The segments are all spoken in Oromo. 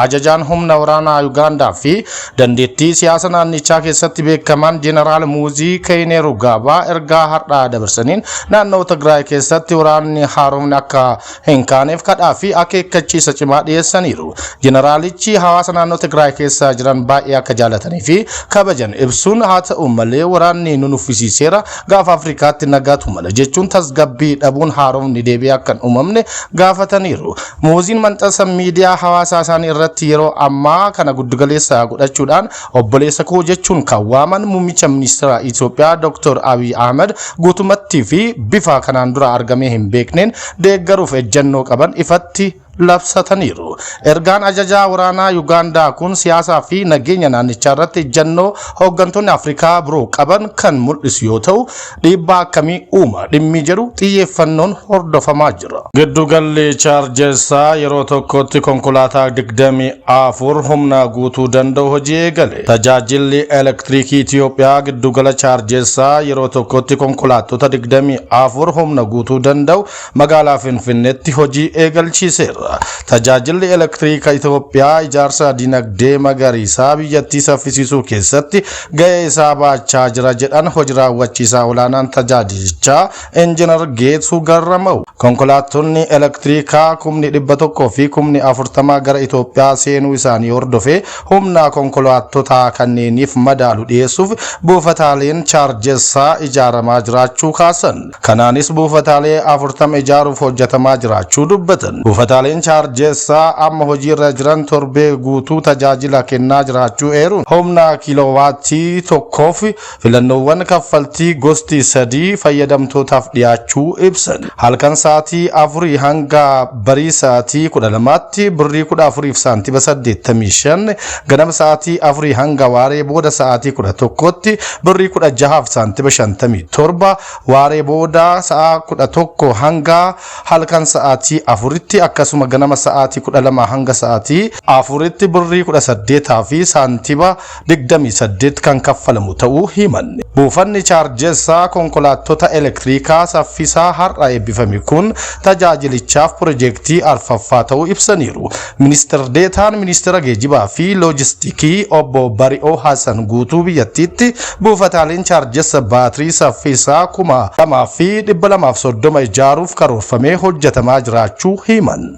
Ajajaan humna waraanaa Uganda fi dandeettii siyaasa naannichaa keessatti beekaman Jeneraal Muuzii Kaineru Gabaa ergaa har'aa dabarsaniin naannoo Tigraay keessatti waraanni haaromni akka hin kaaneef kadhaa fi akeekkachiisa cimaa dhiyeessaniiru. Jeneraalichi hawaasa naannoo Tigraay keessa jiran baay'ee akka jaalatanii fi kabajan ibsuun haa ta'u malee waraanni nu nuffisiiseera gaafa Afrikaatti nagaatu mala jechuun tasgabbii dhabuun haaromni deebi'ee akka hin uumamne gaafataniiru. Muuziin maxxansa miidiyaa hawaasaa isaanii irratti yeroo ammaa kana guddugaleessa godhachuudhaan obboleessa koo jechuun kan waaman muummicha ministeera Itoophiyaa Dr. Abiy Ahmed guutumatti fi bifa kanaan dura argamee hin beekneen deeggaruuf ejjennoo qaban ifatti labsataniiru. Ergaan ajajaa waraanaa Uganda kun siyaasaa fi nageenya naannichaa irratti ejjennoo hooggantoonni Afrikaa biroo qaban kan mul'isu yoo ta'u dhiibbaa akkamii uuma dhimmi jedhu xiyyeeffannoon hordofamaa jira. Giddugalli chaarjessaa yeroo tokkotti konkolaataa 24 humna guutuu danda'u hojii eegale. Tajaajilli elektiriikii Itoophiyaa giddugala chaarjessaa yeroo tokkotti konkolaattota 24 humna guutuu danda'u magaalaa Finfinneetti hojii eegalchiiseera. Tajaajilli elektiriika Itoophiyaa ijaarsa dinagdee magariisaa biyyattii saffisiisuu keessatti gahee isaa baachaa jira jedhan hojii raawwachiisaa olaanaan tajaajilichaa Injiinar Geetuu Garramuu. Konkolaattonni elektiriikaa kumni 100 fi kumni 40 gara Itoophiyaa seenuu isaanii hordofee humna konkolaattotaa kanneeniif madaalu dhiyeessuuf buufataaleen chaarjessaa ijaaramaa jiraachuu kaasan. Kanaanis buufataalee 40 ijaaruuf hojjetamaa jiraachuu dubbatan. Buufataaleen chaarjessaa amma hojiirra jiran torbee guutuu tajaajila kennaa jiraachuu eeruun humna kiiloowaattii tokkoof filannoowwan kaffaltii gosti 3 fayyadamtootaaf dhiyaachuu ibsan. Halkan sa'aatii 4 hanga barii sa'aatii 12tti birrii 14 fi saantiba 85, ganama sa'aatii 4 hanga waaree booda sa'aatii 11tti birrii 16 fi saantiba 57, waaree booda sa'a 11 hanga halkan sa'aatii 4tti akkasuma ganama sa'aatii 12 hanga sa'aatii 4tti birrii 18 fi saantiba 28 kan kaffalamu ta'uu himan. Buufanni chaarjessaa konkolaattota elektiriikaa saffisaa har'a eebbifame kun tajaajilichaaf piroojeektii arfaffaa ta'uu ibsaniiru. Ministeer Deetaan Ministeera Geejjibaa fi Loojistiikii obbo Bari'oo Hasan guutuu biyyattiitti buufataaleen chaarjessa baatirii saffisaa 2230 ijaaruuf karoorfamee hojjetamaa jiraachuu himan.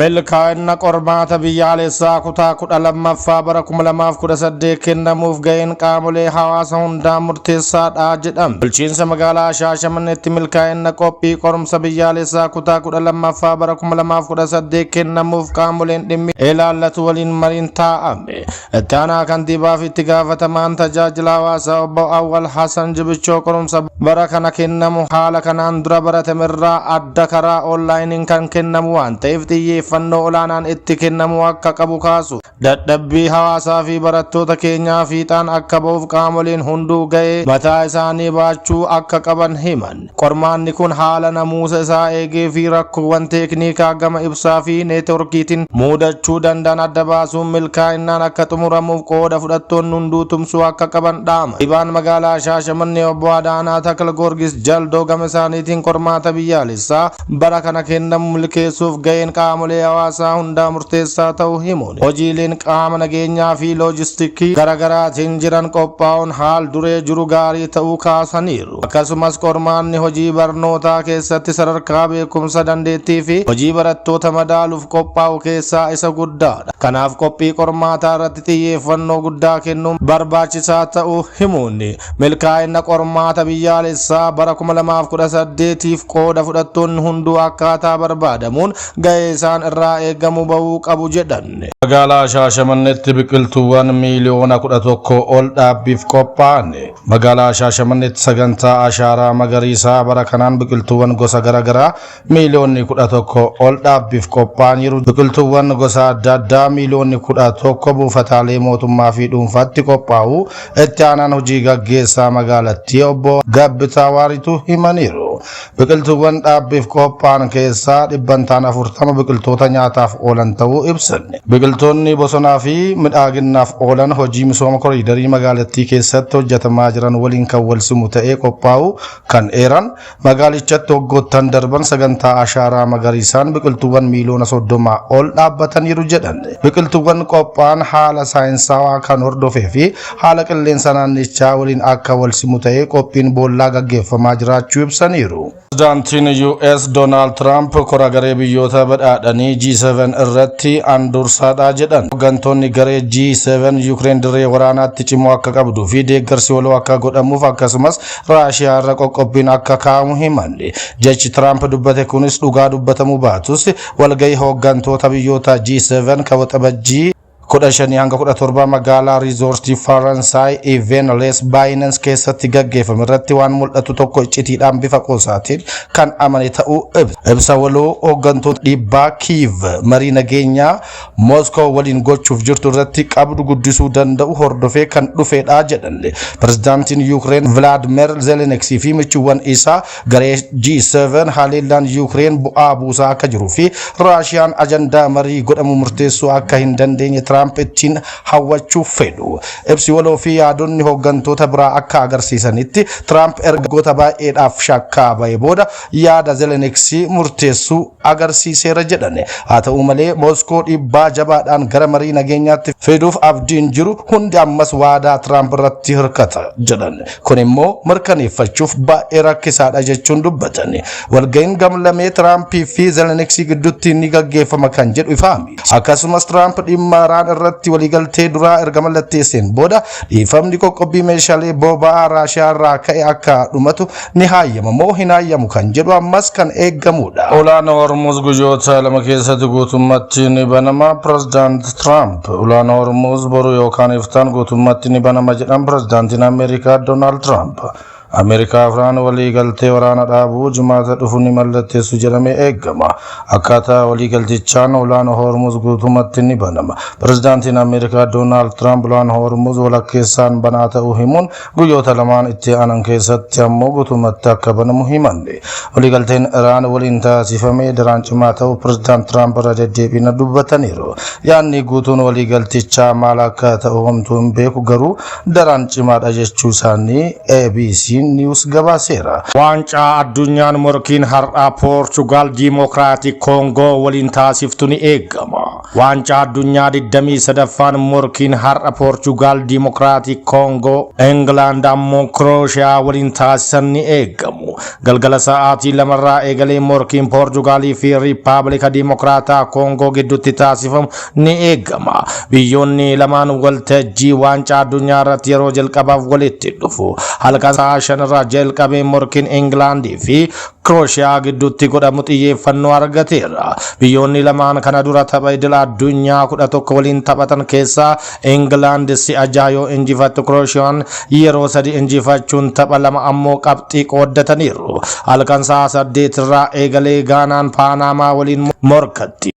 Milkaa'ina qormaata biyyaalessaa kutaa 12ffaa bara 2018 kennamuuf ga'een qaamolee hawaasa hundaa murteessaadha jedhama. Bulchiinsa magaalaa Shaashamanneetti milkaa'ina qophii qorumsa biyyaalessaa kutaa 12ffaa bara 2018 kennamuuf qaamoleen dhimmi ilaallatu waliin mariin taa'ame. Itti aanaa kantiibaa fi itti gaafatamaan tajaajila hawaasaa obbo Awwal Hasan Jibichoo qorumsa bara kana kennamu haala kanaan dura baratamerraa adda karaa onlaayiniin kan kennamu waan ta'eef xiyyeeffannoo olaanaan itti kennamu akka qabu kaasu. Dadhabbii hawaasaa fi barattoota keenyaa fiixaan akka ba'uuf qaamoleen hunduu ga'ee mataa isaanii baachuu akka qaban himan. Qormaanni kun haala namuusa isaa eegee fi rakkoowwan teeknikaa gama ibsaa fi neetworkiitiin mudachuu danda'an adda baasuun milkaa'inaan akka xumuramuuf qooda fudhattoonni hunduu tumsuu akka qaban dhaama. Ibaan magaalaa Shaashamannee obbo Adaanaa Takla Goorgis Jaldoo gama isaaniitiin qormaata biyyaalessaa bara kana kennamu milkeessuuf ga'een qaamolee hawaasaa hundaa murteessaa ta'uu himuun hojiileen qaama nageenyaa fi loojistiikii garaagaraatiin jiran qophaa'uun haal duree jiru gaarii ta'uu kaasaniiru. Akkasumas qormaanni hojii barnootaa keessatti sadarkaa beekumsa dandeettii fi hojii barattoota madaaluuf qophaa'u keessaa isa guddaadha. Kanaaf qophii qormaataa irratti xiyyeeffannoo guddaa kennuun barbaachisaa ta'uu himuun milkaa'ina qormaata biyyaalessaa bara 2018tiif qooda fudhattoonni hunduu akkaataa barbaadamuun ga'ee isaan irraa eegamu bahuu qabu jedhan. Magaalaa Shaashamanneetti biqiltuuwwan miiliyoona 11 ol dhaabbiif qophaa'an. Magaalaa Shaashamanneetti sagantaa ashaaraa magariisaa bara kanaan biqiltuuwwan gosa garaagaraa miiliyoonni 11 ol dhaabbiif qophaa'aniiru. Biqiltuuwwan gosa adda addaa miiliyoonni 11 buufataalee mootummaa fi dhuunfaatti qophaa'u itti aanaan hojii gaggeessaa magaalattii obbo Gabbitaa Waaritu himaniiru. biqiltuuwwan dhaabbiif qophaa'an keessaa dhibbantaan 40 biqiltoota nyaataaf oolan ta'uu ibsan. Biqiltoonni bosonaa fi midhaaginaaf oolan hojii misooma koriidarii magaalattii keessatti hojjetamaa jiran waliin kan wal simu ta'ee qophaa'u kan eeran magaalichatti waggoottan darban sagantaa ashaaraa magariisaan biqiltuuwwan miiliyoona 30 ol dhaabbataniiru jedhan. Biqiltuuwwan qophaa'an haala saayinsawaa kan hordofee fi haala qilleensa naannichaa waliin akka wal simu ta'ee qophiin boollaa gaggeeffamaa jiraachuu ibsaniiru. Pireezidaantiin US Donald Trump kora garee biyyoota badhaadhanii G7 irratti andursaadha jedhan. Hooggantoonni garee G7 Ukraine dirree waraanaatti cimoo akka qabduu fi deeggarsi waloo akka godhamuuf akkasumas Raashiyaa irra qoqqobbiin akka kaa'amu himan. Jechi Trump dubbate kunis dhugaa dubbatamuu baatus walgahii hooggantoota biyyoota G7 kabaxabajjii 15 hanga 17 magaalaa riizoortii Faransaay Evenles Binance keessatti gaggeeffame irratti waan mul'atu tokko iccitiidhaan bifa qoosaatiin kan amane ta'uu ibsa waloo hooggantoota dhiibbaa Kiev marii nageenyaa Moscow waliin gochuuf jirtu irratti qabdu guddisuu danda'u hordofee kan dhufeedha jedhan. Pireezidaantiin Ukraine Vladimir Zelensky fi michuuwwan isaa garee G7 haleellaan Ukraine bu'aa buusaa akka jiruu fi Raashiyaan ajandaa marii godhamu murteessuu akka hin dandeenye Trump ittiin hawwachuu fedhu. Ibsi waloo fi yaadonni hooggantoota biraa akka agarsiisanitti Trump ergoota baay'eedhaaf shakkaa ba'ee booda yaada Zelensky murteessuu agarsiiseera jedhan. Haa ta'u malee Moscow dhiibbaa jabaadhaan gara marii nageenyaatti fiduuf abdiin jiru hundi ammas waadaa Trump irratti hirkata jedhan. Kun immoo mirkaneeffachuuf baay'ee rakkisaadha jechuun dubbatan. Walga'iin gamlamee Trump fi Zelensky gidduutti ni gaggeeffama kan jedhu ifaami. Akkasumas Trump dhimma irratti waliigaltee duraa erga mallatteesseen booda dhiifamni qoqqobbii meeshaalee boba'aa Raashiyaa irraa ka'e akka dhumatu ni hayyama moo hin hayyamu kan jedhu ammas kan eeggamudha. Olaanaa Hormuz guyyoota lama keessatti guutummaatti ni banama. Pireezidaant Trump olaanaa Hormuz boru yookaan iftaan guutummaatti ni banama jedhan pireezidaantiin Ameerikaa Donald Trump. Ameerikaa Afraan waliigaltee waraana dhaabuu jimaata dhufu ni mallatteessu jedhamee eeggama. Akkaataa waliigaltichaan olaanaa Hormuz guutummaatti ni banama. Pireezidaantiin Ameerikaa Donald Trump olaanaa Hormuz walakkeessaan banaa ta'uu himuun guyyoota lamaan itti aanan keessatti ammoo guutummaatti akka banamu himan. Waliigalteen Iraan waliin taasifamee daraan cimaa ta'uu pireezidaant Trump irra deddeebiin dubbataniiru. Yaadni guutuun waliigaltichaa maal akka ta'u homtuu hin beeku garuu daraan cimaadha jechuu isaanii ABC News gabaseera. Waancaa addunyaan morkiin har'a Portugal Democratic Congo waliin taasiftu ni eegama. Waancaa addunyaa 23ffaan morkiin har'a Portugal Democratic Congo England ammoo Croatia waliin taasisan ni eegamu. Galgala sa'aatii 2 irraa eegalee morkiin Portugalii fi Republika Dimokraataa Congo gidduutti taasifamu ni eegama. Biyyoonni lamaan waltajjii waancaa addunyaa irratti yeroo jalqabaaf walitti dhufu. Halkan sa'a 5 irraa jalqabee morkiin England fi Croatia gidduutti godhamu xiyyeeffannoo argateera. Biyyoonni lamaan kana dura tapha idil addunyaa 11 waliin taphatan keessaa England si'a 6 yoo injifattu Croatiaan yeroo 3 injifachuun tapha 2 ammoo qabxii qooddataniiru. Halkan sa'a 8 irraa eegalee Gaanaan Paanamaa waliin morkatti.